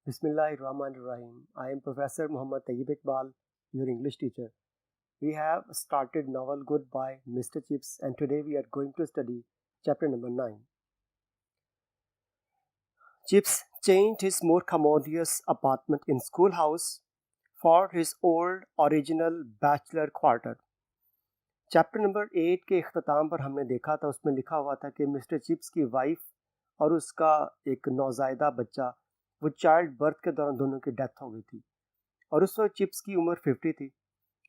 Bismillahirrahmanirrahim. I am Professor Muhammad Tayyib Iqbal, your English teacher. We have started novel Goodbye, Mr. Chips, and today we are going to study chapter number 9. Chips changed his more commodious apartment in schoolhouse for his old original bachelor quarter. Chapter number 8 के इख्तिताम पर हमने देखा था, उसमें लिखा हुआ था कि मिस्टर चिप्स की वाइफ और उसका एक नौजायदा बच्चा, वो चाइल्ड बर्थ के दौरान दोनों की डेथ हो गई थी और उस वक्त चिप्स की उम्र 50 थी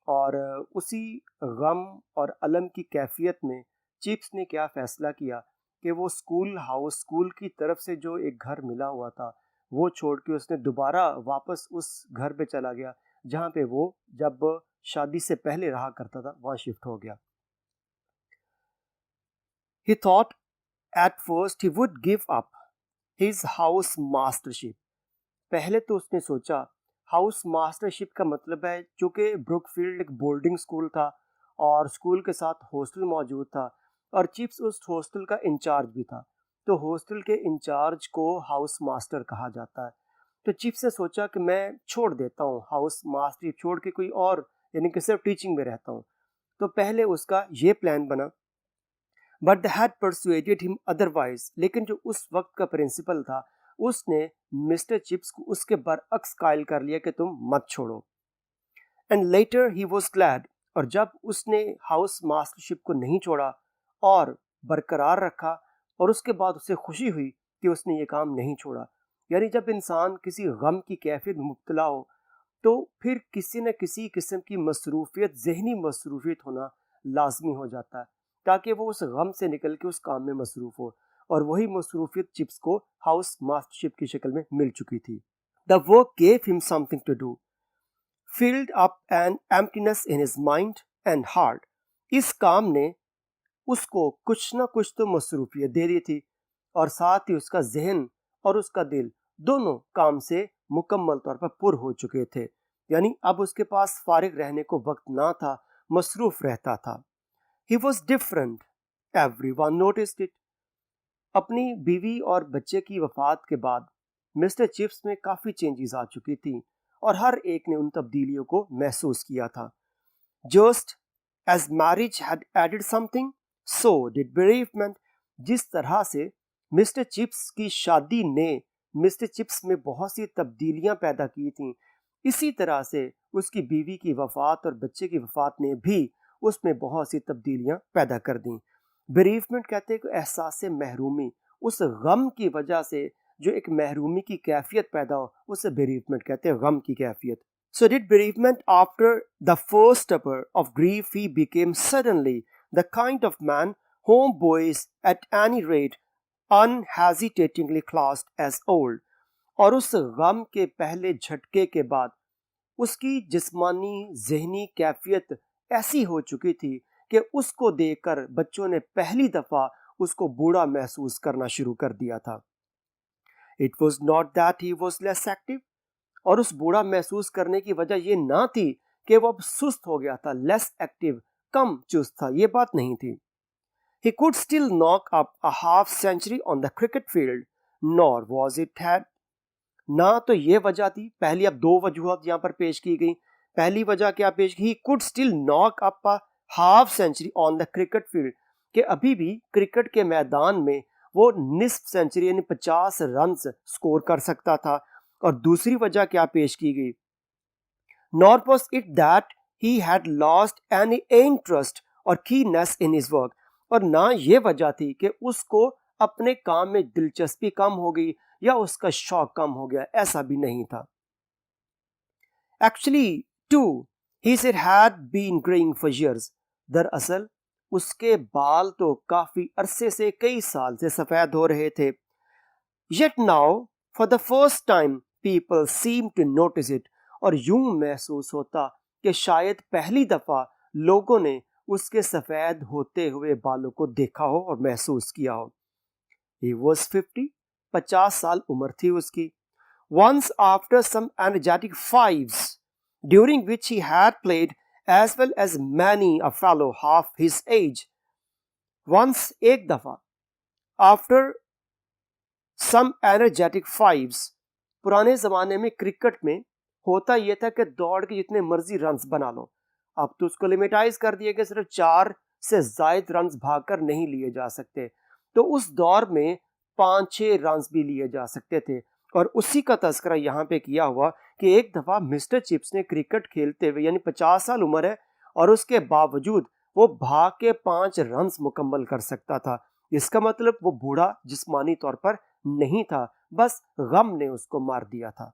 और उसी गम और अलम की कैफियत में चिप्स ने क्या फ़ैसला किया कि वो स्कूल की तरफ से जो एक घर मिला हुआ था वो छोड़ के उसने दोबारा वापस उस घर पे चला गया जहाँ पे वो जब शादी से पहले रहा करता था, वहाँ शिफ्ट हो गया. He thought at first he would give up his house mastership. पहले तो उसने सोचा, हाउस मास्टरशिप का मतलब है चूँकि ब्रुकफील्ड एक बोर्डिंग स्कूल था और स्कूल के साथ हॉस्टल मौजूद था और चिप्स उस हॉस्टल का इंचार्ज भी था, तो हॉस्टल के इंचार्ज को हाउस मास्टर कहा जाता है. तो चिप्स ने सोचा कि मैं छोड़ देता हूँ हाउस मास्टरशिप, छोड़ के कोई और यानी कि सिर्फ टीचिंग में रहता हूँ. तो पहले उसका ये प्लान बना, but they had persuaded him otherwise. लेकिन जो उस वक्त का प्रिंसिपल था उसने मिस्टर चिप्स को उसके बरअक्स कायल कर लिया कि तुम मत छोड़ो. And later he was glad. और जब उसने हाउस मास्टरशिप को नहीं छोड़ा और बरकरार रखा और उसके बाद उसे खुशी हुई कि उसने ये काम नहीं छोड़ा. यानी जब इंसान किसी गम की कैफियत में मुब्तला हो तो फिर किसी न किसी किस्म की मसरूफियत, जहनी मसरूफियत होना लाजमी हो जाता है ताकि वो उस गम से निकल के उस काम में मसरूफ़ हो. और वही मसरूफियत चिप्स को हाउस मास्टरशिप की शक्ल में मिल चुकी थी. The work gave him something to do, filled up an emptiness in his mind and heart. इस काम ने उसको कुछ ना कुछ तो मसरूफियत दे दी थी और साथ ही उसका जहन और उसका दिल दोनों काम से मुकम्मल तौर पर पुर हो चुके थे. यानी अब उसके पास फारिग रहने को वक्त ना था, मसरूफ रहता था. He was different. Everyone noticed it. अपनी बीवी और बच्चे की वफात के बाद मिस्टर चिप्स में काफ़ी चेंजेस आ चुकी थी और हर एक ने उन तब्दीलियों को महसूस किया था. Just as marriage had added something, so did bereavement. जिस तरह से मिस्टर चिप्स की शादी ने मिस्टर चिप्स में बहुत सी तब्दीलियां पैदा की थीं, इसी तरह से उसकी बीवी की वफात और बच्चे की वफात ने भी उसमें बहुत सी तब्दीलियां पैदा कर दी. बेरीफमेंट कहते हैं कि एहसास से महरूमी, उस गम की वजह से जो एक महरूमी की कैफियत पैदा हो उसे बेरीफमेंट कहते हैं, गम की कैफियत. So did bereavement. After the first stupor of grief, he became suddenly the kind of man whom boys at any rate unhesitatingly classed as old. और उस गम के पहले झटके के बाद उसकी जिस्मानी जहनी कैफियत ऐसी हो चुकी थी कि उसको देखकर बच्चों ने पहली दफ़ा उसको बूढ़ा महसूस करना शुरू कर दिया था. It was not that he was less active. और उस बूढ़ा महसूस करने की वजह ये ना थी कि वो अब सुस्त हो गया था, लेस एक्टिव, कम चुस्त था, ये बात नहीं थी. He could still knock up a half century on the cricket field, nor was it had. ना तो ये वजह थी, पहली अब दो वजूहत यहाँ पर पेश की गई. पहली वजह क्या पेश की? He could still knock up a half century on the cricket field, कि अभी भी क्रिकेट के मैदान में वो निस्फ सेंचुरी यानी 50 रन स्कोर कर सकता था. और दूसरी वजह क्या पेश की गई? Nor was it that he had lost any interest or keenness in his work. और ना ये वजह थी कि उसको अपने काम में दिलचस्पी कम हो गई या उसका शौक कम हो गया, ऐसा भी नहीं था. Actually, too, his hair had been graying for years. दरअसल उसके बाल तो काफी अरसे से, कई साल से सफेद हो रहे थे. Yet now, for the first time, people seem to notice it. और यूं महसूस होता कि शायद पहली दफा लोगों ने उसके सफेद होते हुए बालों को देखा हो और महसूस किया हो. He was 50, 50 साल उम्र थी उसकी. Once after some energetic fives, during which he had played as well as many a fellow half his age. Once, एक दफा, after some energetic fives, पुराने ज़माने में क्रिकेट में होता यह था कि दौड़ के जितने मर्जी रन्स बना लो, अब तो उसको लिमिटाइज कर दिया कि सिर्फ 4 से ज़ायद रन्स भागकर नहीं लिए जा सकते। तो उस दौर में 5-6 रन्स भी लिए जा सकते थे, और उसी का तज़किरा यहाँ पे किया हुआ कि एक दफ़ा मिस्टर चिप्स ने क्रिकेट खेलते हुए, यानी 50 साल उम्र है और उसके बावजूद वो भाग के 5 रन्स मुकम्मल कर सकता था। इसका मतलब वो बूढ़ा जिस्मानी तौर पर नहीं था, बस गम ने उसको मार दिया था।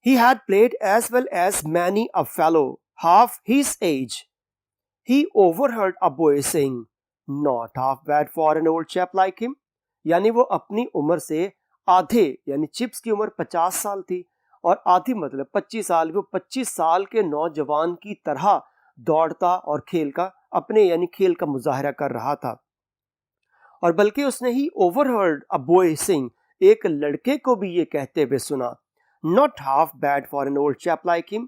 He had played as well as many a fellow half his age. He overheard a boy saying, "Not half bad for an old chap like him." यानी वो अपनी उम्र से आधे, यानी चिप्स की उम्र 50 साल थी और आधी मतलब 25 साल, वो 25 साल के नौजवान की तरह दौड़ता और खेल का अपने यानी खेल का मुजाहरा कर रहा था। और बल्कि उसने ही ओवरहर्ड अ बॉय सिंग, एक लड़के को भी ये कहते हुए सुना, not half bad for an old chap like him,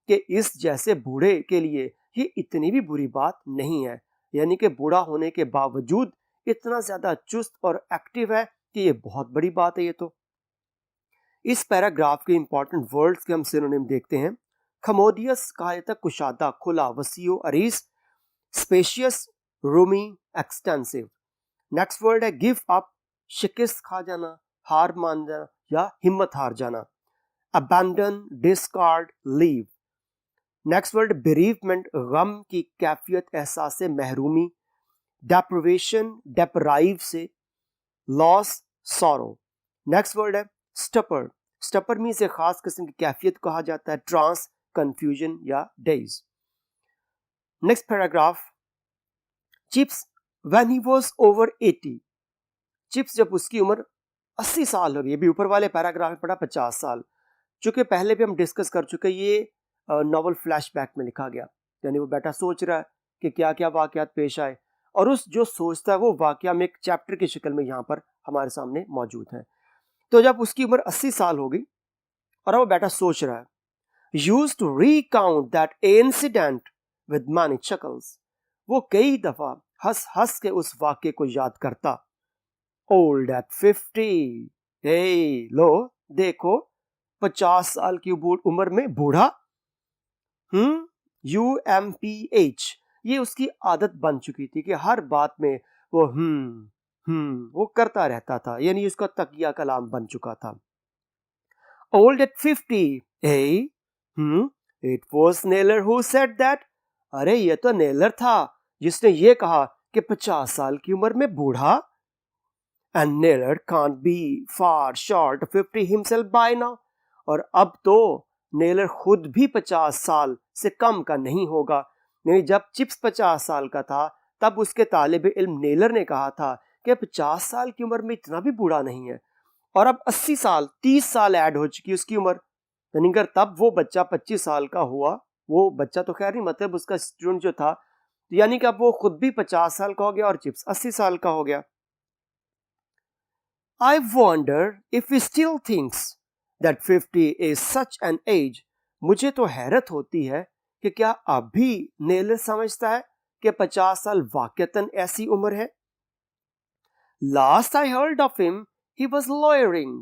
कि इस जैसे बूढ़े के लिए ये इतनी भी बुरी बात नहीं है, यानी कि बूढ़ा होने के बावजूद इतना ज्यादा चुस्त और एक्टिव है कि ये बहुत बड़ी बात है। ये तो इस पैराग्राफ के इंपॉर्टेंट वर्ड्स के हम सिनोनिम देखते हैं। खमोडियस कहा जाता है कुशादा, खुला, वसीओ, अरीस, spacious, roomy, extensive. Next word है गिव अप, शिकस्त खा जाना, हार मान जाना या हिम्मत हार जाना। Abandon, discard, leave. Next word bereavement, गम की कैफियत, एहसास से महरूमी। डेप्रिवेशन, डेप्राइव से, लॉस, सॉरो। नेक्स्ट वर्ड है स्टपर। स्टपर मीन से खास किस्म की कैफियत कहा जाता है, ट्रांस, कंफ्यूजन या days. Next paragraph, chips when he was over 80। Chips जब उसकी उम्र 80 साल हो गई, भी ऊपर वाले पैराग्राफ में पढ़ा 50 साल, चूंकि पहले भी हम डिस्कस कर चुके, ये नॉवल फ्लैशबैक में लिखा गया, यानी वो बेटा सोच रहा है कि क्या क्या वाकयात पेश आए, और उस जो सोचता है वो वाकया में एक चैप्टर की शक्ल में यहाँ पर हमारे सामने मौजूद है। तो जब उसकी उम्र 80 साल हो गई और वो बेटा सोच रहा है, used to recount that incident with many chuckles, वो कई दफा हंस हंस के उस वाक्य को याद करता। ओल्ड एट 50, हे लो देखो 50 साल की उम्र में बूढ़ा। UMPH, ये उसकी आदत बन चुकी थी कि हर बात में वो वो करता रहता था, यानी उसका तकिया कलाम बन चुका था। Old at 50, hey, it was Naylor who said that. अरे ये तो नेलर था जिसने ये कहा कि 50 साल की उम्र में बूढ़ा। And Naylor can't be far short of 50 himself by now. और अब तो नेलर खुद भी 50 साल से कम का नहीं होगा। यानी जब चिप्स 50 साल का था तब उसके तालिब इल्म नेलर ने कहा था कि 50 साल की उम्र में इतना भी बूढ़ा नहीं है, और अब 80 साल 30 साल ऐड हो चुकी उसकी उम्र। यानी अगर तब वो बच्चा 25 साल का हुआ, वो बच्चा तो खैर नहीं, मतलब उसका स्टूडेंट जो था, यानी कि अब वो खुद भी 50 साल का हो गया और चिप्स 80 साल का हो गया। I wonder if he still thinks that 50 is such an age. मुझे तो हैरत होती है कि क्या अब भी नेलर समझता है कि 50 साल वाकईतन ऐसी उम्र है। Last I heard of him, he was lawyering.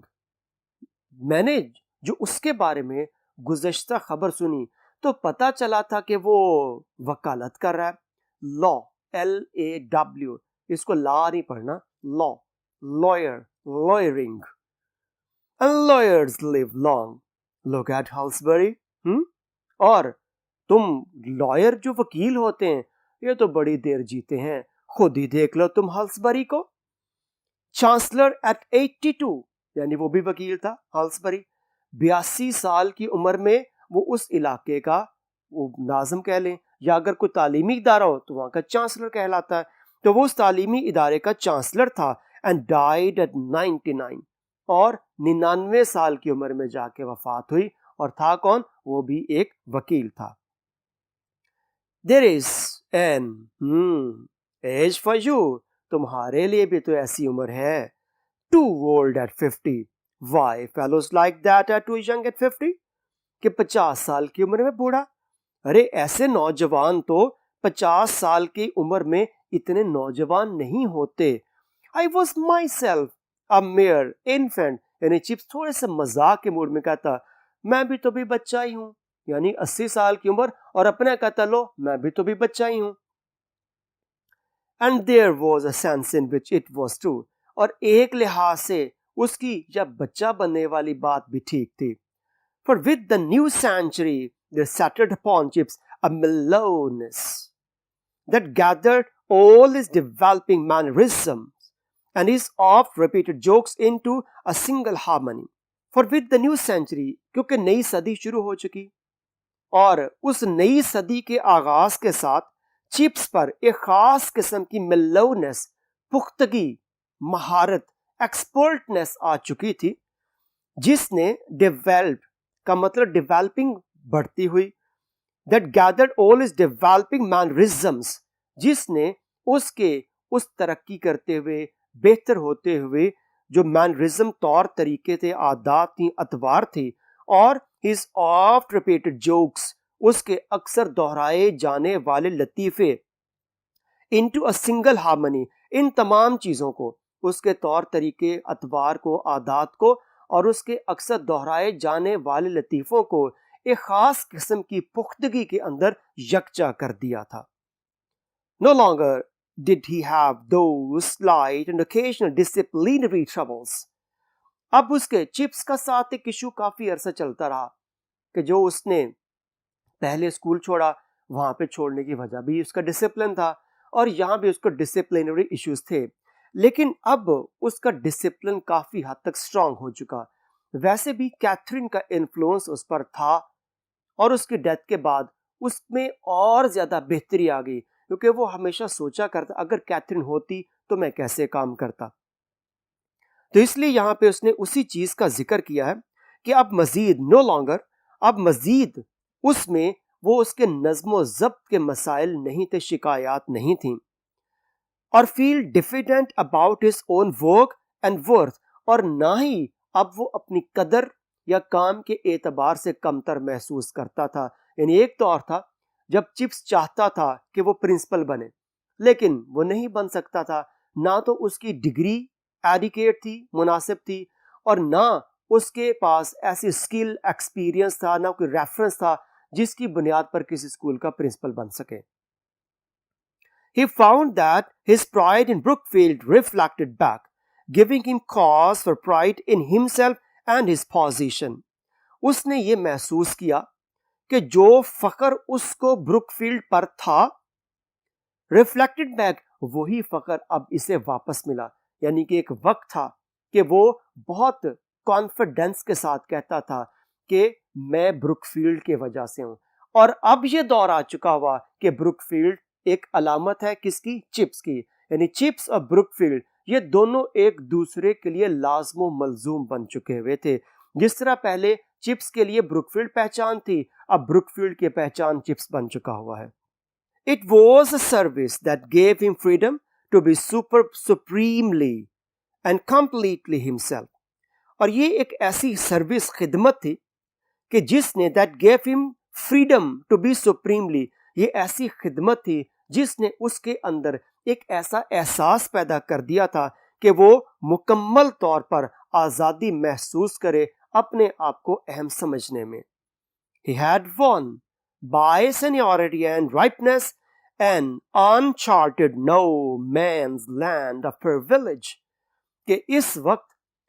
मैंने जो उसके बारे में गुज़श्ता खबर सुनी तो पता चला था कि वो वकालत कर रहा है। लॉ, LAW, इसको ला नहीं पढ़ना, law, lawyer, lawyering. And lawyers live long. Look at Halsbury. और तुम लॉयर जो वकील होते हैं ये तो बड़ी देर जीते हैं, खुद ही देख लो तुम हल्सबरी को। चांसलर एट 82, यानी वो भी वकील था हल्सबरी। 82 साल की उम्र में वो उस इलाके का वो नाज़िम कह लें, या अगर कोई तालीमी इदारा हो तो वहाँ का चांसलर कहलाता है। तो वो उस तालीमी इदारे का चांसलर था। एंड डाइड एट 99, और 99 साल की उम्र में जाके वफात हुई, और था कौन, वो भी एक वकील था। There is an age for you, तुम्हारे लिए भी तो ऐसी उम्र है। Too old at 50. Why fellows like that are too young at 50? कि 50 साल की उम्र में बूढ़ा। अरे ऐसे नौजवान तो 50 साल की उम्र में इतने नौजवान नहीं होते। I was myself a mayor infant, यानी चिप्स थोड़े से मजाक के मूड में कहता, मैं भी तो भी बच्चा ही हूं, यानी 80 साल की उम्र, और अपने कहता, लो मैं भी तो भी बच्चा ही हूं। And there was a sense in which it was true, और एक लिहाज से उसकी जब बच्चा बनने वाली बात भी ठीक थी। For with the new century there settled upon Chips a mellowness that gathered all his developing mannerisms and his oft-repeated jokes into a single harmony. For with the new century, क्योंकि नई सदी शुरू हो चुकी, और उस नई सदी के आगाज के साथ चिप्स पर एक खास किस्म की मेलोनेस, पुख्तगी, महारत, एक्सपर्टनेस आ चुकी थी, जिसने डेवलप का मतलब डेवलपिंग बढ़ती हुई, that gathered all is developing mannerisms, जिसने उसके उस तरक्की करते हुए, बेहतर होते हुए जो मैनरिज्म तौर तरीके थे, आदात थी, अतवार थी, और हिज ऑफ्ट रिपीटेड जोक्स, उसके अक्सर दोहराए जाने वाले लतीफे, इनटू अ सिंगल हार्मनी, इन तमाम चीज़ों को, उसके तौर तरीके, अतवार को, आदात को, और उसके अक्सर दोहराए जाने वाले लतीफ़ों को एक ख़ास किस्म की पुख्तगी के अंदर यकजा कर दिया था। No longer did he have those slight and occasional disciplinary troubles. अब उसके चिप्स का साथ एक इशू काफ़ी अरसा चलता रहा कि जो उसने पहले स्कूल छोड़ा, वहाँ पे छोड़ने की वजह भी उसका डिसिप्लिन था, और यहाँ भी उसको डिसिप्लिनरी इश्यूज थे, लेकिन अब उसका डिसिप्लिन काफ़ी हद तक स्ट्रांग हो चुका। वैसे भी कैथरीन का इन्फ्लुएंस उस पर था, और उसकी डेथ के बाद उसमें और ज़्यादा बेहतरी आ गई, क्योंकि वो हमेशा सोचा करता, अगर कैथरीन होती तो मैं कैसे काम करता। तो इसलिए यहाँ पे उसने उसी चीज़ का जिक्र किया है कि अब मज़ीद नो लॉन्गर, अब मज़ीद उसमें वो उसके नज़्म ज़ब्त के मसाइल नहीं थे, शिकायत नहीं थी, और feel diffident about his own work and worth, और ना ही अब वो अपनी कदर या काम के एतबार से कमतर महसूस करता था। यानी एक दौर था जब चिप्स चाहता था कि वो प्रिंसिपल बने, लेकिन वो नहीं बन सकता था, ना तो उसकी डिग्री एडिकेट थी, मुनासिब थी, और ना उसके पास ऐसी स्किल, एक्सपीरियंस था, ना कोई रेफरेंस था जिसकी बुनियाद पर किसी स्कूल का प्रिंसिपल बन सके। He found that his pride in Brookfield reflected back, giving him cause for pride in himself and his position. उसने ये महसूस किया कि जो फख्र उसको ब्रुकफील्ड पर था, रिफ्लेक्टेड बैक, वही फख्र अब इसे वापस मिला। यानी कि एक वक्त था कि वो बहुत कॉन्फिडेंस के साथ कहता था कि मैं ब्रुकफील्ड के वजह से हूं, और अब ये दौर आ चुका हुआ कि ब्रुकफील्ड एक अलामत है किसकी? चिप्स की। यानी चिप्स और ब्रुकफील्ड ये दोनों एक दूसरे के लिए लाजमो मलजूम बन चुके हुए थे। जिस तरह पहले चिप्स के लिए ब्रुकफील्ड पहचान थी, अब ब्रुकफील्ड की पहचान चिप्स बन चुका हुआ है। It was a service that gave him freedom to be supremely and completely himself. और ये एक ऐसी सर्विस, खिदमत थी कि जिसने that gave him freedom to be supremely, ये ऐसी खिदमत थी जिसने उसके अंदर एक ऐसा एहसास पैदा कर दिया था कि वो मुकम्मल तौर पर आज़ादी महसूस करे अपने आप को अहम समझने में। He had won by seniority and ripeness an uncharted no man's land of privilege, कि इस वक्त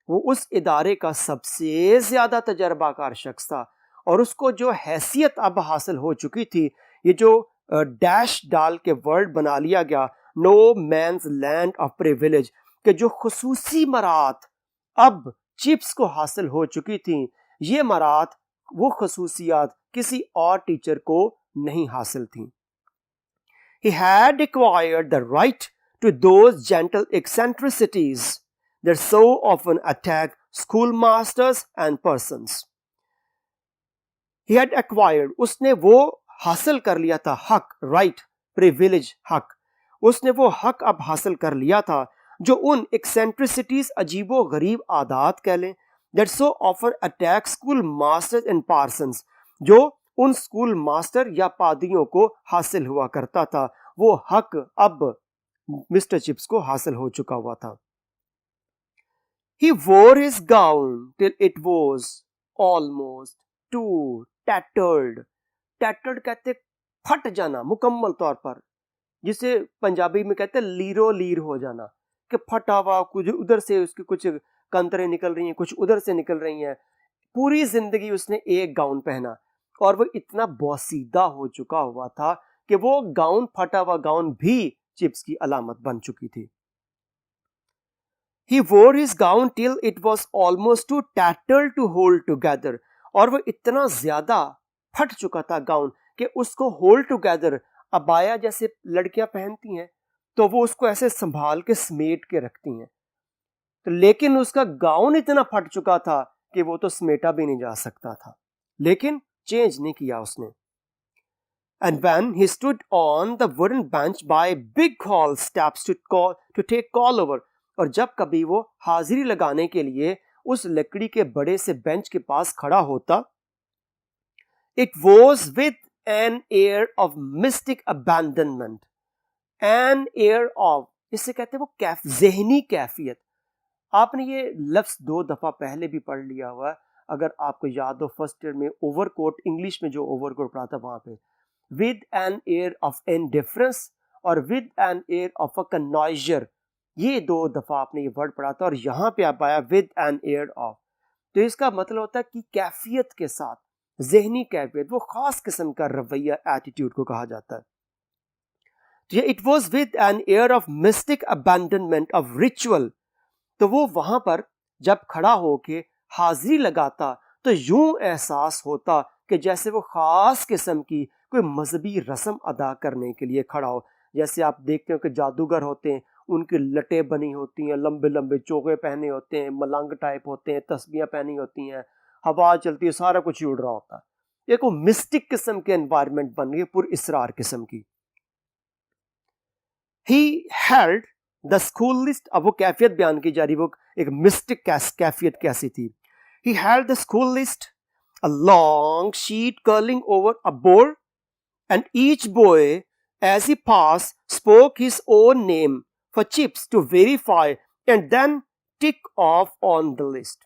वो उस इदारे का सबसे ज्यादा तजर्बाकार शख्स था, और उसको जो हैसियत अब हासिल हो चुकी थी, ये जो डैश डाल के वर्ड बना लिया गया, no man's land of privilege, कि जो खुसूसी मरात अब चिप्स को हासिल हो चुकी थी, ये मरात, वो खसूसियात किसी और टीचर को नहीं हासिल थी। He had acquired the right to those gentle eccentricities that so often attack schoolmasters and persons. He had acquired, उसने वो हासिल कर लिया था, हक, राइट, प्रिविलेज, हक, उसने वो हक अब हासिल कर लिया था जो उन एक्सेंट्रिसिटीज, अजीबो गरीब आदात कह लें, that so often attack school masters and parsons, जो उन स्कूल मास्टर या पादरियों को हासिल हुआ करता था, वो हक अब मिस्टर चिप्स को हासिल हो चुका हुआ था। He wore his gown till it was almost too tattered. Tattered कहते फट जाना मुकम्मल तौर पर, जिसे पंजाबी में कहते हैं लीरो लीर हो जाना, कि फटा हुआ, कुछ उधर से उसकी कुछ कंतरें निकल रही हैं, कुछ उधर से निकल रही हैं। पूरी जिंदगी उसने एक गाउन पहना और वो इतना बोसीदा हो चुका हुआ था कि वो गाउन, फटा हुआ गाउन भी चिप्स की अलामत बन चुकी थी। He wore his gown till it was almost too tattered to hold together. और वो इतना ज्यादा फट चुका था गाउन कि उसको होल्ड टुगेदर, अबाया जैसे लड़कियां पहनती हैं तो वो उसको ऐसे संभाल के समेट के रखती हैं, तो लेकिन उसका गाउन इतना फट चुका था कि वो तो समेटा भी नहीं जा सकता था, लेकिन चेंज नहीं किया उसने। And when he stood on the wooden bench by big hall steps to take call over, और जब कभी वो हाजिरी लगाने के लिए उस लकड़ी के बड़े से बेंच के पास खड़ा होता, it was with an air of mystic abandonment. An air of, इससे कहते हैं वो ज़हनी कैफियत। आपने ये लफ्ज 2 दफा पहले भी पढ़ लिया हुआ है, अगर आपको याद हो फर्स्ट ईयर में ओवरकोट, इंग्लिश में जो ओवरकोट पढ़ा था वहां पे, with an air of indifference और with an air of a connoisseur, ये 2 दफा आपने ये वर्ड पढ़ा था और यहां पे आप आया with an air of, तो इसका मतलब होता है कि कैफियत के साथ, ज़हनी कैफियत, वो खास किस्म का रवैया, एटीट्यूड को कहा जाता है। तो ये it was with an air of mystic abandonment of ritual, तो वो वहां पर जब खड़ा होके हाजिरी लगाता तो यूं एहसास होता कि जैसे वो खास किस्म की कोई मजहबी रस्म अदा करने के लिए खड़ा हो। जैसे आप देखते हो कि जादूगर होते हैं, उनकी लटें बनी होती हैं, लंबे लंबे चोगे पहने होते हैं, मलंग टाइप होते हैं, तस्बियां पहनी होती हैं, हवा चलती है, सारा कुछ उड़ रहा होता है। एक वो मिस्टिक किस्म के एनवायरनमेंट बन गई, पुर इसरार किस्म की। He held the school list, अब वो कैफियत बयान की जा रही, वो एक मिस्टिक कैफियत कैसी थी। He held the school list, a long sheet curling over a board, and each boy as he passed spoke his own name for chips to verify and then tick off on the list.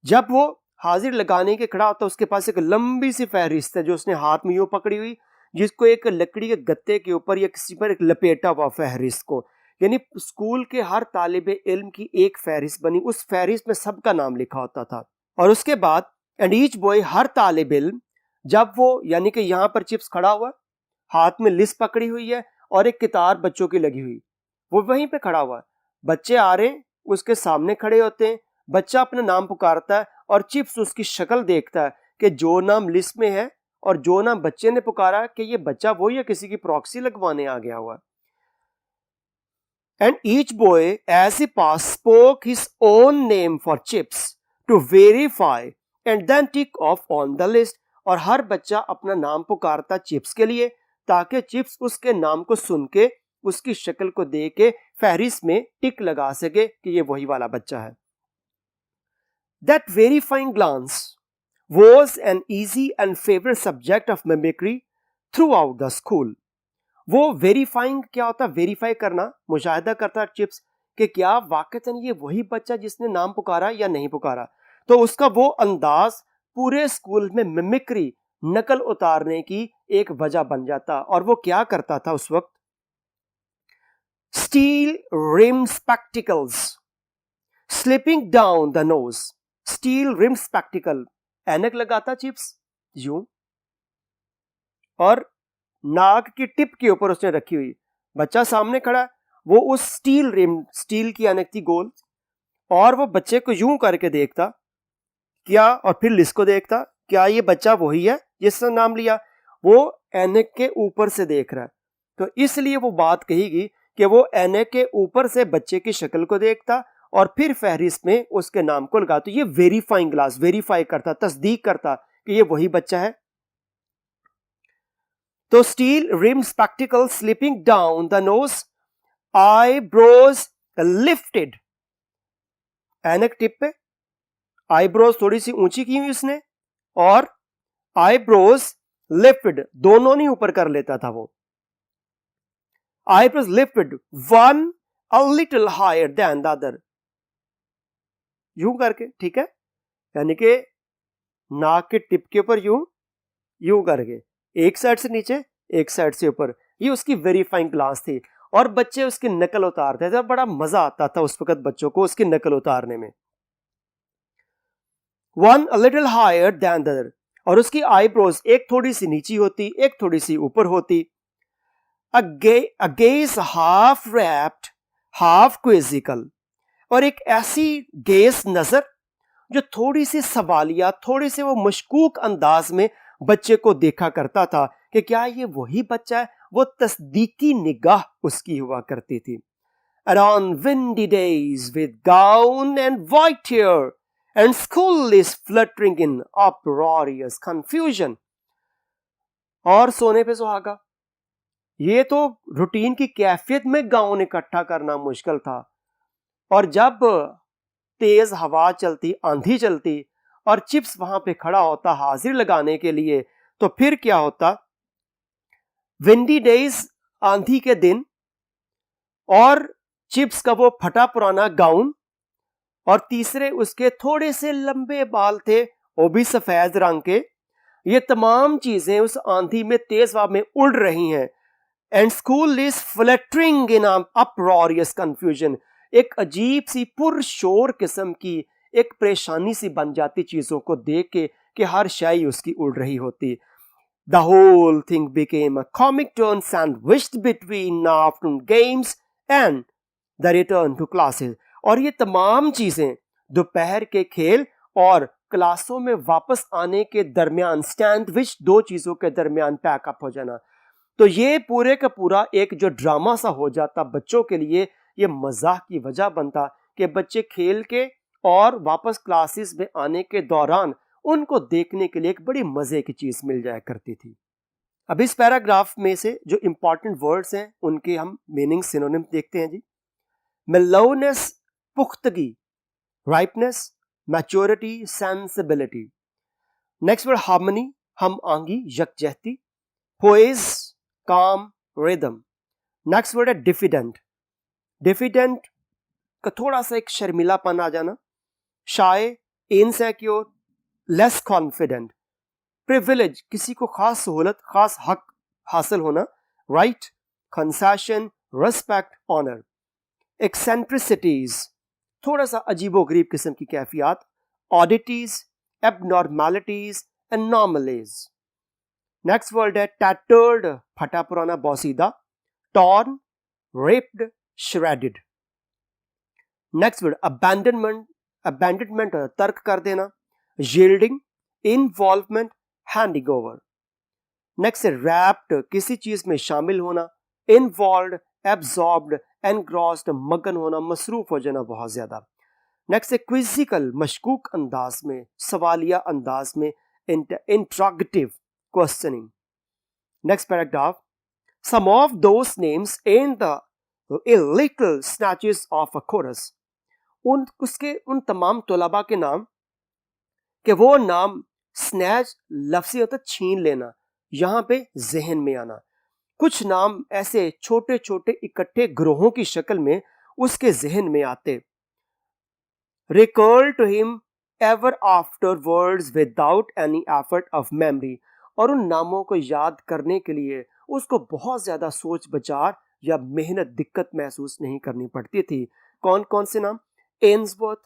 जब वो हाजिर लगाने के खड़ा होता, उसके पास एक लंबी सी फहरिस्त है जो उसने हाथ में यूं पकड़ी हुई, जिसको एक लकड़ी के गत्ते के ऊपर या किसी पर एक लपेटा हुआ फहरिस्त को, यानी स्कूल के हर तालिबे इल्म की एक फहरिस्त बनी, उस फहरिस्त में सबका नाम लिखा होता था। और उसके बाद एंड ईच बॉय, हर तालिब इल्म, जब वो, यानी कि यहाँ पर चिप्स खड़ा हुआ, हाथ में लिस्ट पकड़ी हुई है और एक किताब बच्चों की लगी हुई, वो वहीं पे खड़ा हुआ है, बच्चे आ रहे हैं, उसके सामने खड़े होते हैं, बच्चा अपना नाम पुकारता है और चिप्स उसकी शक्ल देखता है कि जो नाम लिस्ट में है और जो नाम बच्चे ने पुकारा कि ये बच्चा वो या किसी की प्रॉक्सी लगवाने आ गया हुआ। And each boy as he passed spoke his own name for Chips to verify and then tick off on the list, और हर बच्चा अपना नाम पुकारता चिप्स के लिए ताकि चिप्स उसके नाम को सुन के, उसकी शक्ल को देख के फहरिस्त में टिक लगा सके कि ये वही वाला बच्चा है। That verifying glance was an easy and favorite subject of mimicry throughout the school. वो वेरीफाइंग क्या होता है, वेरीफाई करना, मुशाहिदा करता चिप्स कि क्या वाकईतन ये वही बच्चा जिसने नाम पुकारा या नहीं पुकारा, तो उसका वो अंदाज पूरे स्कूल में मिमिक्री, नकल उतारने की एक वजह बन जाता। और वो क्या करता था उस वक्त, steel rim spectacles slipping down the nose, steel rim spectacle, ऐनक लगाता चिप्स यूं, और नाक की टिप के ऊपर उसने रखी हुई, बच्चा सामने खड़ा, वो उस स्टील रिम, स्टील की ऐनक थी गोल, और वो बच्चे को यूं करके देखता क्या, और फिर लिस्ट को देखता क्या ये बच्चा वही है जिसने नाम लिया, वो ऐनक के ऊपर से देख रहा है, तो इसलिए वो बात कहीगी कि वो ऐनक के ऊपर से बच्चे की शक्ल को देखता और फिर फहरिस्त में उसके नाम को लगा, तो ये वेरीफाइंग ग्लास, वेरीफाई करता, तस्दीक करता कि ये वही बच्चा है। तो steel rim spectacle slipping down the nose, eyebrows lifted, ऐनक टिप पे, आईब्रोज थोड़ी सी ऊंची की हुई उसने, और आईब्रोज लिफ्टेड, दोनों नहीं ऊपर कर लेता था वो, eyebrows lifted one a little higher than the other, यूं करके, ठीक है, यानी कि नाक के टिप के ऊपर यूं, यूं करके, एक साइड से नीचे एक साइड से ऊपर। ये उसकी वेरीफाइंग क्लास थी और बच्चे उसकी नकल उतारते थे। बड़ा मजा आता था उस वक्त बच्चों को उसकी नकल उतारने में। One a little higher than the other, और उसकी आईब्रोज एक थोड़ी सी नीची होती, एक थोड़ी सी ऊपर होती। A gaze half rapt half quizzical, और एक ऐसी गेज नजर जो थोड़ी सी सवालिया, थोड़े से वो मशकूक अंदाज में बच्चे को देखा करता था कि क्या ये वही बच्चा है। वो तस्दीकी निगाह उसकी हुआ करती थी। Around windy days with gown and white hair, and school is fluttering in uproarious confusion. और सोने पे सुहागा, ये तो रूटीन की कैफियत में गाउन इकट्ठा करना मुश्किल था, और जब तेज हवा चलती, आंधी चलती और चिप्स वहां पे खड़ा होता हाजिर लगाने के लिए, तो फिर क्या होता, विंडी डेज, आंधी के दिन, और चिप्स का वो फटा पुराना गाउन, और तीसरे उसके थोड़े से लंबे बाल थे, वो भी सफेद रंग के। ये तमाम चीजें उस आंधी में तेज हवा में उड़ रही हैं। And school is fluttering in uproarious confusion, एक अजीब सी पुरशोर किस्म की एक परेशानी सी बन जाती चीजों को देख के कि हर शाई उसकी उड़ रही होती। The whole thing became a comic turn sandwiched between afternoon games and the return to classes, और ये तमाम चीजें दोपहर के खेल और क्लासों में वापस आने के दरमियान, सैंडविच दो चीजों के दरमियान पैकअप हो जाना। तो ये पूरे का पूरा एक जो ड्रामा सा हो जाता बच्चों के लिए, ये मजाक की वजह बनता कि बच्चे खेल के और वापस क्लासेस में आने के दौरान उनको देखने के लिए एक बड़ी मजे की चीज मिल जाया करती थी। अब इस पैराग्राफ में से जो इंपॉर्टेंट वर्ड्स हैं उनके हम मीनिंग सिनोनिम देखते हैं जी। मेलोनेस, पुख्तगी, ripeness, maturity, sensibility. Next word harmony, हम आंगी, यकजहती। Poise, calm, rhythm. Next word है डिफिडेंट। डिफिडेंट का थोड़ा सा एक शर्मिलापन आ जाना। Shy, insecure, less confident. Privilege, किसी को खास सहूलत, खास हक हासिल होना। Right, concession, respect, honour. Eccentricities, थोड़ा सा अजीबोगरीब किस्म की कैफियत। Oddities, abnormalities, anomalies. Next word है टैटर्ड, फटा पुराना, बोसीदा। Torn, ripped, shredded. Next word abandonment, abandonment तर्क कर देना। Yielding, involvement, handing over. Next है रैप्ड, किसी चीज में शामिल होना। इन्वॉल्व्ड, एब्जॉर्ब्ड, एनग्रॉस्ड, मगन होना, मसरूफ हो जाना बहुत ज्यादा। नेक्स्ट है क्विजिकल, मशकूक अंदाज में, सवालिया अंदाज में, interrogative, questioning. Next paragraph, some of those names in the little snatches of a chorus, उन तमाम तलबा के नाम कि वो नाम, स्नैच लफ्ज़ होता छीन लेना, यहां पे जहन में आना। कुछ नाम ऐसे छोटे छोटे इकट्ठे ग्रोहों की शक्ल में उसके जहन में आते। Recall to him ever after words without any effort of memory, और उन नामों को याद करने के लिए उसको बहुत ज्यादा सोच विचार या मेहनत, दिक्कत महसूस नहीं करनी पड़ती थी। कौन कौन से नाम? एन्सवर्थ,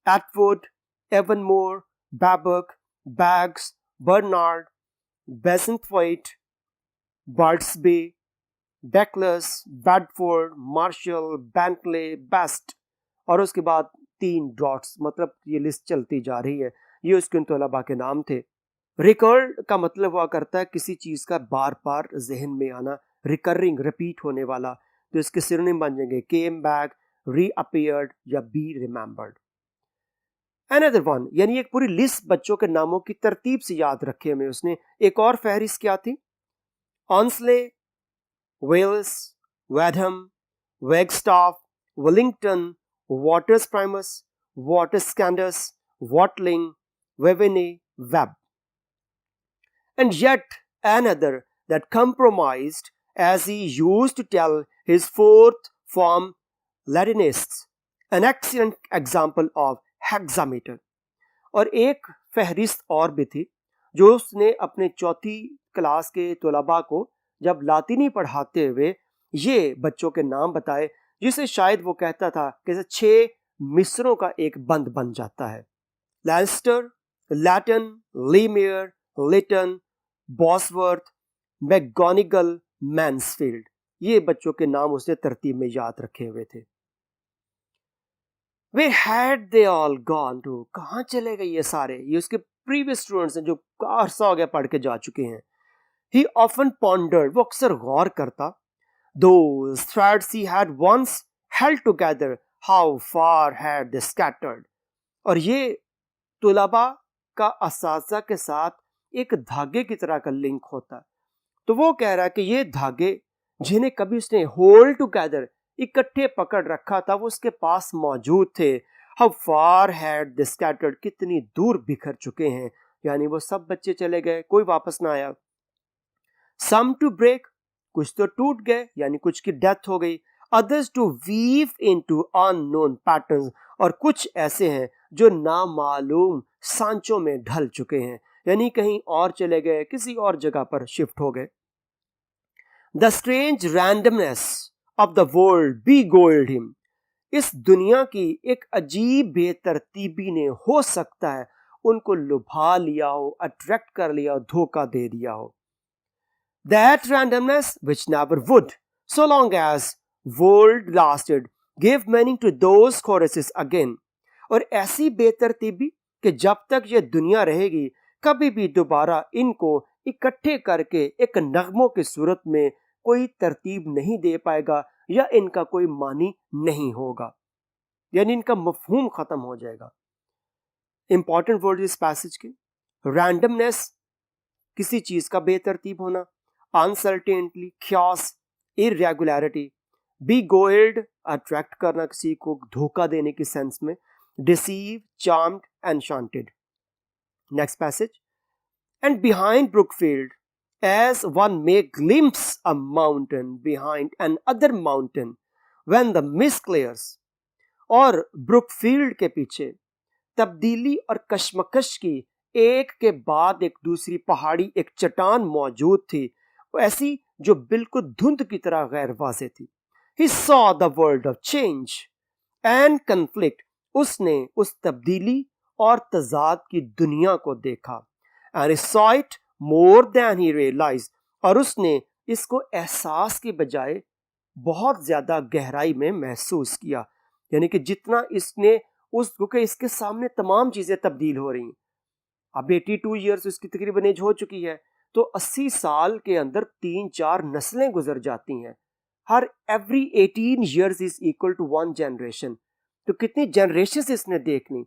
एटवुड, एवनमोर, बैबक, बैग्स, बर्नार्ड, बेसेंथवाइट, बार्ट्सबे, डेक्लस, बैडफोर्ड, मार्शल, बैंकले, बेस्ट, और उसके बाद 3 डॉट्स, मतलब ये लिस्ट चलती जा रही है। ये उसके उन तलबा के नाम थे। रिकर्ड का मतलब हुआ करता है किसी चीज का बार बार जहन में आना, रिकरिंग, रिपीट होने वाला। तो इसके सिनोनिम बन जाएंगे केम बैक, रीअपीयर्ड या बी रिमेंबर्ड। अनदर वन, यानी एक पूरी लिस्ट बच्चों के नामों की तरतीब से याद रखे हमें उसने। एक और फहरिस्त क्या थी? Onslow, Wells, Wadham, Wagstaff, Wellington, Waters primus, Waters secundus, Watling, Waveney, Webb. And yet another that compromised as he used to tell his fourth form Latinists, an excellent example of hexameter. और एक फहरिस्त और भी थी जो उसने अपने चौथी क्लास के तलबा को जब लातीनी पढ़ाते हुए ये बच्चों के नाम बताए, जिसे शायद वो कहता था कि 6 मिस्रों का एक बंद बन जाता है। लैंस्टर, लैटन, लीमियर, लिटन, बॉसवर्थ, मैकगोनिगल, मैन्सफील्ड, ये बच्चों के नाम उसने तरतीब में याद रखे हुए थे। Where had they all gone to? कहाँ चले गए ये सारे? ये उसके प्रीवियस स्टूडेंट्स हैं जो अरसा हो गया पढ़ के जा चुके हैं। He often pondered, वो अक्सर गौर करता, those threads he had once held together, how far had they scattered? और ये तुलबा का असातिज़ा के साथ एक धागे की तरह का लिंक होता है। तो वो कह रहा है कि ये धागे जिन्हें कभी उसने होल्ड टुगेदर, इकट्ठे पकड़ रखा था, वो उसके पास मौजूद थे। How far had they scattered, कितनी दूर बिखर चुके हैं, यानी वो सब बच्चे चले गए, कोई वापस ना आया। सम टू ब्रेक, कुछ तो टूट गए, यानी कुछ की डेथ हो गई। Others to weave into unknown patterns, और कुछ ऐसे हैं जो नामालूम सांचों में ढल चुके हैं, यानी कहीं और चले गए, किसी और जगह पर शिफ्ट हो गए। The strange randomness of the world beguiled him, इस दुनिया की एक अजीब बेतरतीबी ने हो सकता है उनको लुभा लिया हो, अट्रैक्ट कर लिया हो, धोखा दे दिया हो। That randomness which never would, so long as world lasted, gave meaning to those choruses again, और ऐसी बेतरतीबी कि जब तक ये दुनिया रहेगी कभी भी दोबारा इनको इकट्ठे करके एक नगमों की सूरत में कोई तरतीब नहीं दे पाएगा, या इनका कोई मानी नहीं होगा, यानी इनका मफहूम खत्म हो जाएगा। इंपॉर्टेंट वर्ड इस पैसेज के, रैंडमनेस किसी चीज का बेतरतीब होना, अनसर्टेनिटी, ख्यास, इरेगुलरिटी, beguiled अट्रैक्ट करना, किसी को धोखा देने की सेंस में, deceive, charmed, enchanted. Next passage, and behind Brookfield as one may glimpse a mountain behind another mountain when the mist clears, और ब्रुकफील्ड के पीछे तब्दीली और कशमकश की एक के बाद एक दूसरी पहाड़ी, एक चट्टान मौजूद थी, ऐसी जो बिल्कुल धुंध की तरह गैर वाज़ेह थी। He saw the world of change and conflict, उसने उस तब्दीली और तजाद की दुनिया को देखा। And he saw it more than he realized, और उसने इसको एहसास की बजाय बहुत ज्यादा गहराई में महसूस किया, यानी कि जितना इसने उस, क्योंकि इसके सामने तमाम चीजें तब्दील हो रही हैं। अब 82 ईयर्स उसकी तकरीबन एज हो चुकी है, तो 80 साल के अंदर 3-4 नस्लें गुजर जाती हैं। हर every 18 years is equal to 1 generation, तो कितनी जनरेशन इसने देखनी।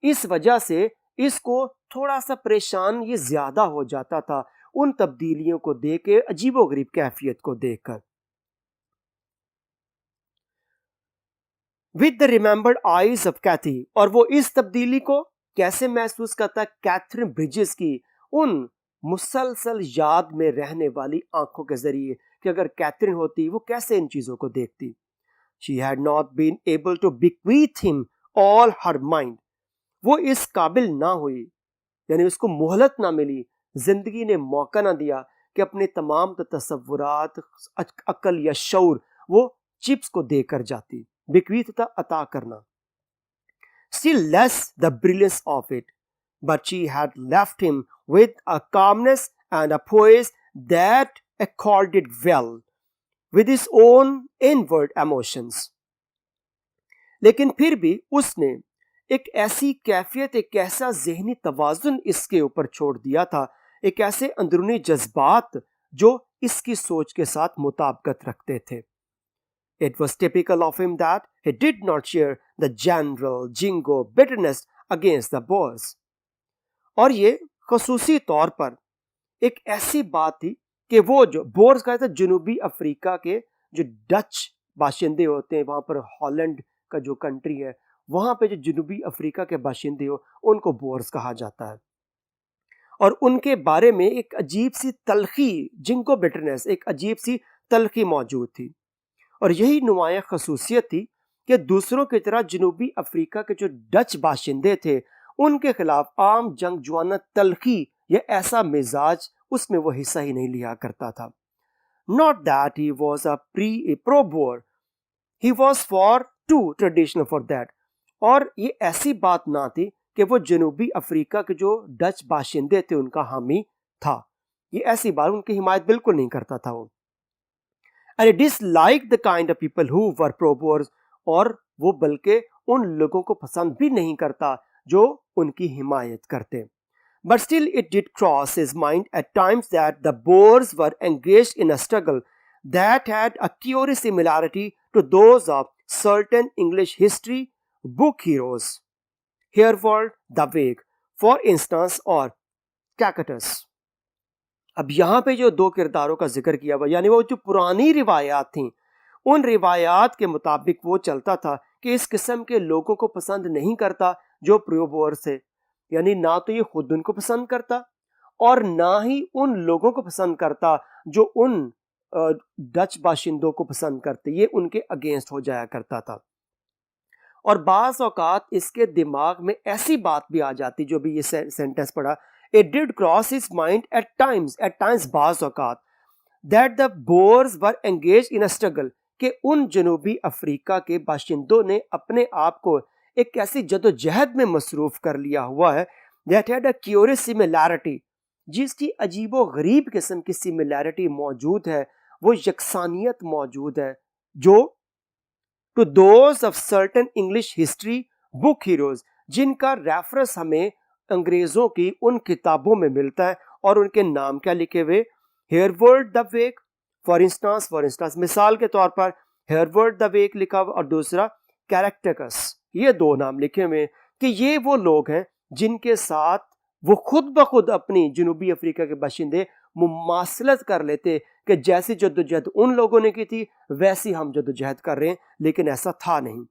इस वजह से इसको थोड़ा सा परेशान ये ज्यादा हो जाता था उन तब्दीलियों को देख के, अजीबोगरीब कैफियत को देखकर। With the remembered eyes of Kathie, और वो इस तब्दीली को कैसे महसूस करता, कैथरीन ब्रिजेस की उन मुसलसल याद में रहने वाली आंखों के जरिए, कि अगर कैथरीन होती वो कैसे इन चीजों को देखती। She had not been able to bequeath him all her mind, वो इस काबिल ना हुई, यानी उसको मोहलत ना मिली, जिंदगी ने मौका ना दिया कि अपने तमाम तसव्वुरात, अक्ल या शऊर वो चिप्स को देकर जाती। बिक्वीत था अता करना। Still less the brilliance of it, but she had left him with a calmness and a poise that accorded well with his own inward emotions. लेकिन फिर भी उसने एक ऐसी कैफियत, एक ऐसा जहनी तवाजुन इसके ऊपर छोड़ दिया था, एक ऐसे अंदरूनी जज्बात जो इसकी सोच के साथ मुताबिकत रखते थे। It was typical of him that he did not share the general jingo bitterness against the Boers, और ये खसूसी तौर पर एक ऐसी बात थी कि वो जो बोर्स का था, जनूबी अफ्रीका के जो डच बाशिंदे होते हैं, वहाँ पर हॉलैंड का जो कंट्री है, वहाँ पे जो जनूबी अफ्रीका के बाशिंदे हो उनको बोर्स कहा जाता है, और उनके बारे में एक अजीब सी तलखी, जिंको बिटरनेस, एक अजीब सी तलखी मौजूद थी। और यही नुमाया खसूसियत थी कि दूसरों की तरह जनूबी अफ्रीका के जो डच बाशिंदे थे उनके खिलाफ आम जंगजुआना तलखी या ऐसा मिजाज उसमें वो हिस्सा ही नहीं लिया करता था। Not that he was a pro Boer, he was far too traditional for that. और ये ऐसी बात ना थी कि वो जनूबी अफ्रीका के जो डच बाशिंदे थे उनका हामी था, ये ऐसी बात, उनकी हिमायत बिल्कुल नहीं करता था वो। And it is like the kind of people who were pro Boers, और वो बल्कि उन लोगों को पसंद भी नहीं करता जो उनकी हिमायत करते। But still it did cross his mind at times that the Boers were engaged in a struggle that had a curious similarity to those of certain English history book heroes, Hereward the Wake, for instance, or Tacitus. अब यहाँ पे जो दो किरदारों का जिक्र किया हुआ, यानी वो जो पुरानी रिवायात थी, उन रिवायात के मुताबिक वो चलता था कि इस किस्म के लोगों को पसंद नहीं करता जो प्रो बोर से, यानी ना तो ये खुद उनको पसंद करता और ना ही उन लोगों को पसंद करता जो उन डच बाशिंदों को पसंद करते, ये उनके अगेंस्ट हो जाया करता था। और बाज़ औकात इसके दिमाग में ऐसी बात भी आ जाती, जो भी ये सेंटेंस पढ़ा, it did cross his mind at times बाज़ औकात that the Boers were engage in a struggle, कि उन जनूबी अफ्रीका के बाशिंदों ने अपने आप को एक ऐसी जदोजहद में मसरूफ कर लिया हुआ है that had a curious similarity, जिसकी अजीबो गरीब किस्म की सिमिलैरिटी मौजूद है, वो यकसानियत मौजूद है, जो to those of certain English history book heroes, जिनका रेफरेंस हमें अंग्रेजों की उन किताबों में मिलता है। और उनके नाम क्या लिखे हुए, हेयरवर्ड द वेक फॉर इंस्टांस, मिसाल के तौर पर हेयरवर्ड द वेक लिखा हुआ और दूसरा कैरेक्टरस, ये दो नाम लिखे हुए कि ये वो लोग हैं जिनके साथ वो खुद ब खुद अपनी जनूबी अफ्रीका के बाशिंदे मुमासलत कर लेते कि जैसी जद्दोजहद उन लोगों ने की थी वैसी हम जद्दोजहद कर रहे हैं, लेकिन ऐसा था नहीं।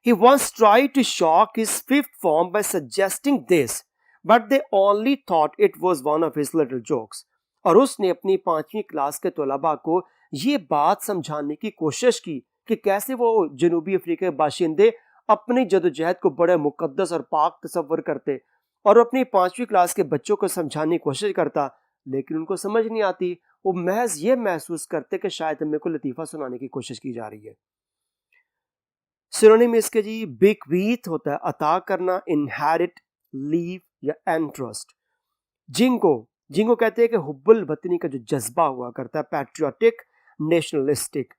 He once tried to shock his fifth form by suggesting this, but they only thought it was one of his little jokes. और उसने अपनी 5वीं क्लास के तलबा को ये बात समझाने की कोशिश की कि कैसे वो जनूबी अफ्रीका के बाशिंदे अपनी जदोजहद को बड़े मुकद्दस और पाक तस्वर करते, और अपनी 5वीं क्लास के बच्चों को समझाने की कोशिश करता, लेकिन उनको समझ नहीं आती। वो महज ये महसूस करते कि शायद हमें को लतीफ़ा सुनाने की कोशिश की जा रही है। सिनोनिम इसके जी बिकवीथ होता है अता करना, इनहेरिट, लीव या एंट्रस्ट। जिंगो कहते हैं कि हुब्बुल वतनी का जो जज्बा हुआ करता है, पैट्रियोटिक, नेशनलिस्टिक,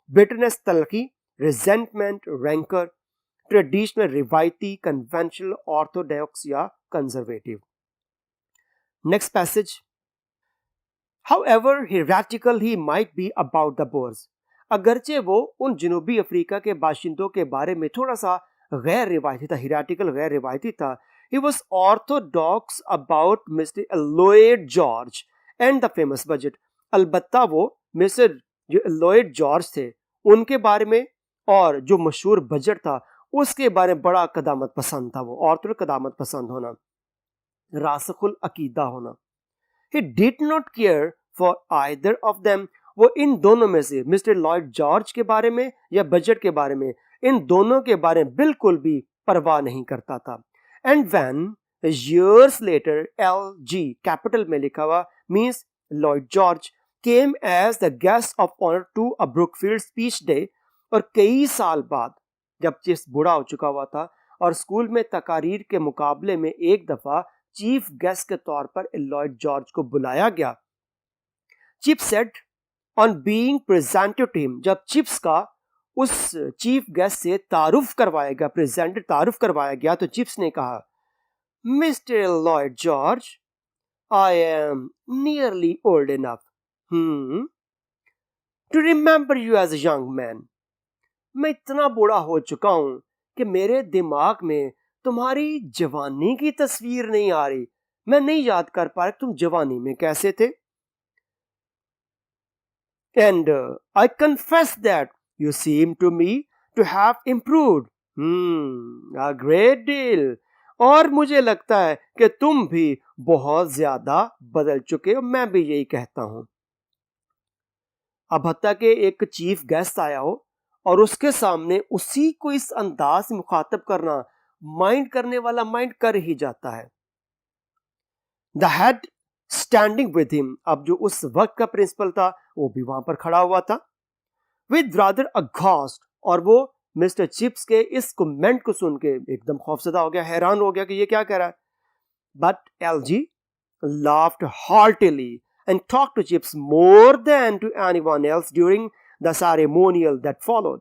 बिटरनेस तलखी, रिजेंटमेंट, रैंकर, ट्रेडिशनल, रिवायती, कन्वेंशनल, ऑर्थोडॉक्स या conservative. Next passage, however heretical he might be about the Boers, अगरचे वो उन जनूबी अफ्रीका के बाशिंदों के बारे में थोड़ा सा गैर रिवायती था, हिराटिकल गैर रिवायती था, he was orthodox about Mr. Lloyd George and the famous budget। अलबत्ता वो मिस्टर लॉयड जॉर्ज थे उनके बारे में और जो मशहूर बजट था उसके बारे में बड़ा कदामत पसंद था वो, ऑर्थो कदामत पसंद होना, रासखुल अकीदा होना। he did not care for either of them, वो इन दोनों में से मिस्टर लॉयड जॉर्ज के बारे में या बजट के बारे में, इन दोनों के बारे में बिल्कुल भी परवाह नहीं करता था। And when years later LG capital में लिखा हुआ means Lloyd George came as the guest of honor to a Brookfield speech day, और कई साल बाद जब चिप्स बूढ़ा हो चुका हुआ था और स्कूल में तकारीर के मुकाबले में एक दफा चीफ गेस्ट के तौर पर लॉयड जॉर्ज को बुलाया गया, Chip said on being presented to him, जब चिप्स का उस चीफ गेस्ट से तारुफ करवाया गया, प्रेजेंटेड तारुफ करवाया गया, तो चिप्स ने कहा, mister Lloyd George, I am nearly old enough to remember you as a young man, मैं इतना बूढ़ा हो चुका हूं कि मेरे दिमाग में तुम्हारी जवानी की तस्वीर नहीं आ रही, मैं नहीं याद कर पा रहा तुम जवानी में कैसे थे। And I confess that you seem to me to have improved a great deal, और मुझे लगता है कि तुम भी बहुत ज्यादा बदल चुके हो, मैं भी यही कहता हूं। अब हत्ता के एक चीफ गेस्ट आया हो और उसके सामने उसी को इस अंदाज से मुखातब करना माइंड करने वाला माइंड कर ही जाता है. The head standing with him, अब जो उस वक्त का प्रिंसिपल था वो भी वहां पर खड़ा हुआ था, विद रादर अगॉस्ट, और वो मिस्टर चिप्स के इस कमेंट को सुन के एकदम खौफजदा हो गया, हैरान हो गया कि ये क्या कह रहा है. But LG laughed heartily and talked to Chips more than to anyone else during the ceremonial that followed.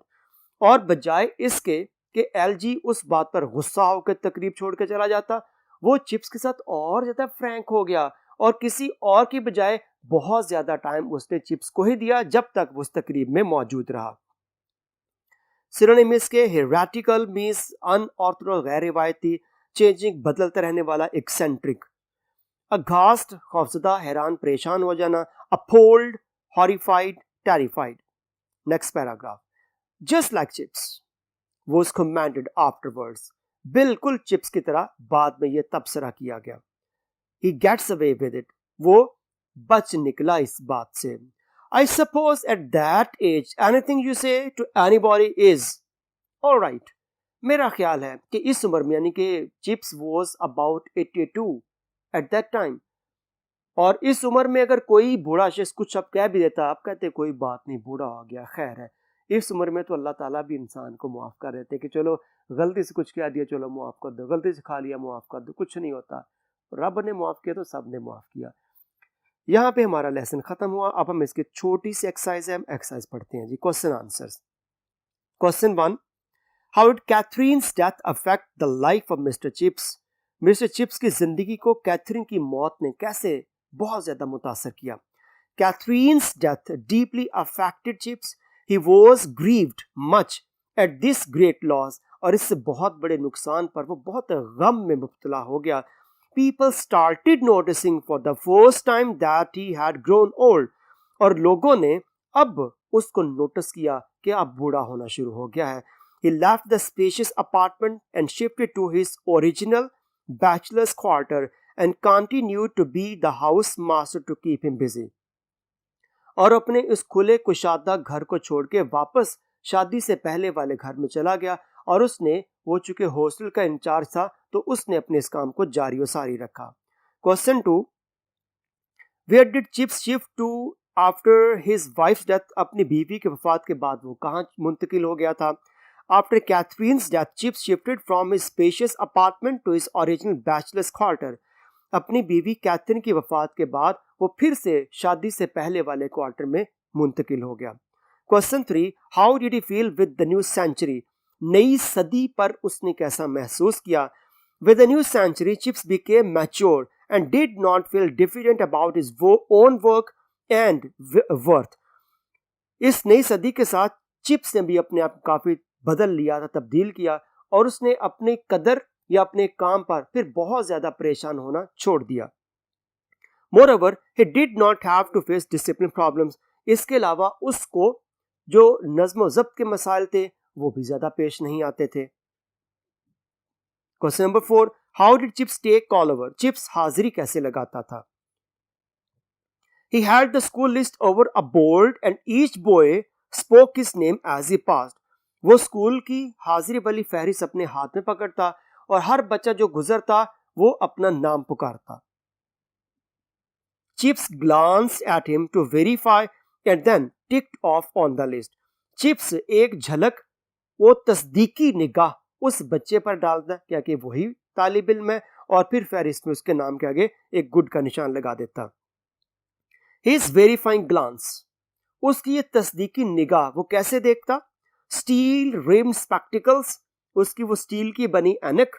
और बजाय इसके कि एलजी उस बात पर गुस्सा होकर तकरीब छोड़ के चला जाता, वो चिप्स के साथ और ज्यादा फ्रैंक हो गया और किसी और की बजाय बहुत ज्यादा टाइम उसने चिप्स को ही दिया जब तक वो उस तकरीब में मौजूद रहा. सिनोनिम्स के हेराटिकल मीन्स अनऑर्थोडॉक्स, गैर रिवायती, चेंजिंग बदलता रहने वाला, एक्सेंट्रिक. अघास्ट खौफजदा, हैरान, परेशान हो जाना. Appalled, horrified, terrified. Next paragraph. Just like Chips was commended afterwards, बिल्कुल चिप्स की तरह बाद में यह तबसरा किया गया. He gets away with it, वो बच निकला इस बात से. I suppose at that age anything you say to anybody is alright. मेरा ख्याल है कि इस उम्र में, यानी कि Chips was about 82 at that time, और इस उम्र में अगर कोई बूढ़ा शख्स कुछ अब कह भी देता, आप कहते कोई बात नहीं, बूढ़ा हो गया, खैर है. इस उम्र में तो अल्लाह ताला भी इंसान को मुआफ कर देते कि चलो गलती से कुछ कह दिया, चलो मुआफ कर दो, गलती से खा लिया, मुआफ कर दो, कुछ नहीं होता. रब ने मुआफ किया तो सब ने मुआफ किया. यहाँ पे हमारा लेसन खत्म हुआ. अब हम इसकी छोटी सी एक्सरसाइज है, हम एक्सरसाइज पढ़ते हैं जी. Question answers. Question 1, how did Katherine's death affect the life of mister Chips. Mister Chips की जिंदगी को कैथरीन की मौत ने कैसे बहुत ज्यादा मुतासर किया. Catherine's death deeply affected chips. He was grieved much at this great loss, और इससे बहुत बड़े नुकसान पर वो बहुत गम में मुब्तला हो गया. People started noticing for the first time that he had grown old, और लोगों ने अब उसको नोटिस किया कि अब बूढ़ा होना शुरू हो गया है. He left the spacious apartment and shifted to his original bachelor's quarter and continued to be the house master to keep him busy. और अपने इस खुले कुशादा घर को छोड़ के वापस शादी से पहले वाले घर में चला गया, और उसने, वो चूंकि हॉस्टल का इंचार्ज था तो उसने अपने इस काम को जारी व सारी रखा. Question 2, where did Chips shift to after his wife's death. अपनी बीवी के वफात के बाद वो कहाँ मुंतकिल हो गया था. After Catherine's death, Chips shifted from his spacious apartment to his original bachelor's quarter. अपनी बीवी कैथरीन की वफात के बाद वो फिर से शादी से पहले वाले क्वार्टर में मुंतकिल हो गया. Question 3, how did he feel with the new century. नई सदी पर उसने कैसा महसूस किया. With the new century Chips became mature and did not feel diffident about his own work and worth. इस नई सदी के साथ चिप्स ने भी अपने आप को काफी बदल लिया था, तब्दील किया, और उसने अपनी कदर या अपने काम पर फिर बहुत ज्यादा परेशान होना छोड़ दिया. Moreover he did not have to face discipline problems. इसके अलावा उसको जो नज्म ज़ब्त के मसाइल थे वो भी ज्यादा पेश नहीं आते थे. Question number 4, how did Chips take call over. Chips हाजिरी कैसे लगाता था. He had the school list over a board and each boy spoke his name as he passed. वो स्कूल की हाजिरी वाली फहरिस्त अपने हाथ में पकड़ता और हर बच्चा जो गुजरता वो अपना नाम पुकारता. Chips glanced at him to verify and then ticked off on the list. Chips एक झलक, वो तस्दीकी निगाह उस बच्चे पर डालता क्या कि वही तालिब इल्म है, और फिर फहरिस्त में उसके नाम के आगे एक गुड का निशान लगा देता. हिज वेरीफाइंग ग्लांस, उसकी ये तस्दीकी निगाह वो कैसे देखता. स्टील रिम स्पेक्टिकल्स, उसकी वो स्टील की बनी ऐनक.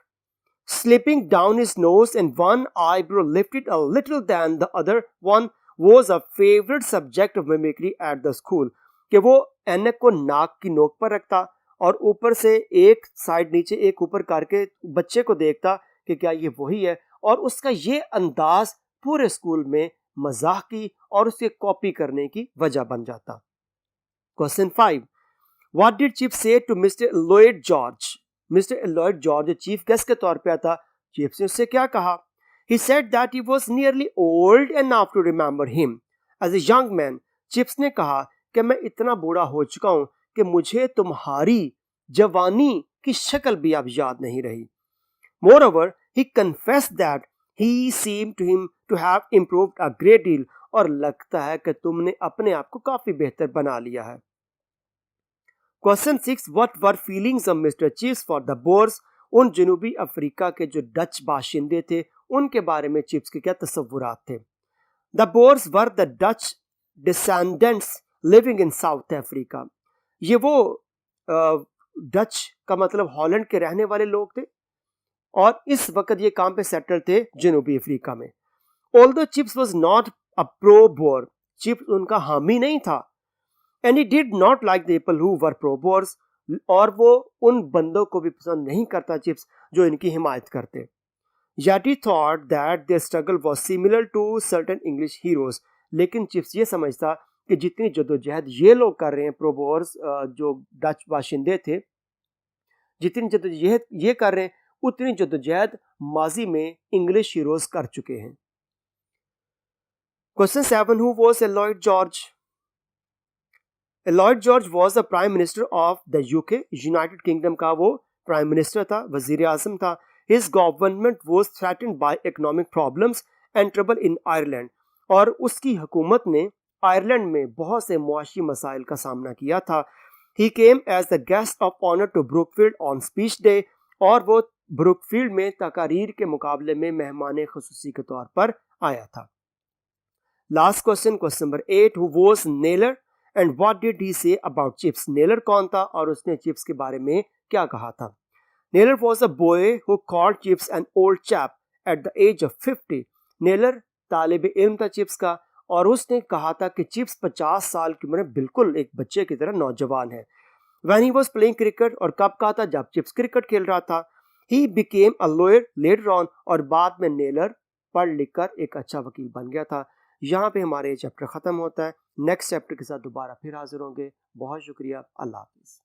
Slipping down his nose and one eyebrow lifted a little than the other one was a favorite subject of mimicry at the school. कि वो ऐनक को नाक की नोक पर रखता और ऊपर से एक साइड नीचे एक ऊपर करके बच्चे को देखता कि क्या ये वही है, और उसका ये अंदाज पूरे स्कूल में मजाक की और उसे कॉपी करने की वजह बन जाता. Question 5, What did Chip say to Mr. Lloyd George? Mister Lloyd George chief guest के तौर पे आता. चिप्स ने उससे क्या कहा. He said that he was nearly old enough to remember him as a young man. Chips ने कहा कि मैं इतना बूढ़ा हो चुका हूं कि मुझे तुम्हारी जवानी की शक्ल भी अब याद नहीं रही। Moreover, he confessed that he seemed to him to have improved a great deal, और लगता है कि तुमने अपने आप को काफी बेहतर बना लिया है। Question 6, what were feelings of mister Chips for the Boers? उन जनूबी अफ्रीका के जो डच बाशिंदे थे उनके बारे में चिप्स के क्या तसव्वुरात थे? The Boers were the Dutch descendants living in South Africa. ये वो डच का मतलब हॉलैंड के रहने वाले लोग थे और इस वक्त ये काम पे सेटल थे जनूबी अफ्रीका में। Although Chips was not a pro Boer, Chips उनका हामी नहीं था। And he did not like the people who were pro Boers, और वो उन बंदों को भी पसंद नहीं करता चिप्स जो इनकी हिमायत करते। Yet he thought that their struggle was similar to certain English heroes, लेकिन चिप्स ये समझता कि जितनी जद्दोजहद ये लोग कर रहे हैं प्रोबोर्स जो डच बाशिंदे थे, जितनी जद्दोजहद ये कर रहे हैं उतनी जद्दोजहद माजी में इंग्लिश हीरोज कर चुके हैं। Question 7, who was Lloyd George? Lloyd George was the prime minister of the UK, United kingdom का वो प्राइम मिनिस्टर था, वजीर आजम था। His government was threatened by economic problems and trouble in Ireland, और उसकी हुकूमत ने आयरलैंड में बहुत से मुआशी मसाइल का सामना किया था। He came as the guest of honor to Brookfield on speech day, और वो ब्रुकफील्ड में तकारीर के मुकाबले में मेहमान खुसूसी के तौर पर आया था। Last question, question number 8, who was Naylor and what did he say about Chips? Naylor कौन था और उसने चिप्स के बारे में क्या कहा था? Naylor was a boy who called Chips an old chap at the age of 50. Naylor तालिब इल्म था चिप्स का और उसने कहा था कि चिप्स 50 साल की उम्र में बिल्कुल एक बच्चे की तरह नौजवान है। When he was playing cricket, और कब कहा था? जब चिप्स क्रिकेट खेल रहा था। He became a lawyer later on, और बाद में नेलर पढ़ लिख कर एक अच्छा वकील बन गया था। यहाँ पे हमारे चैप्टर ख़त्म होता है। नेक्स्ट चैप्टर के साथ दोबारा फिर हाजिर होंगे। बहुत शुक्रिया। अल्लाह हाफिज़।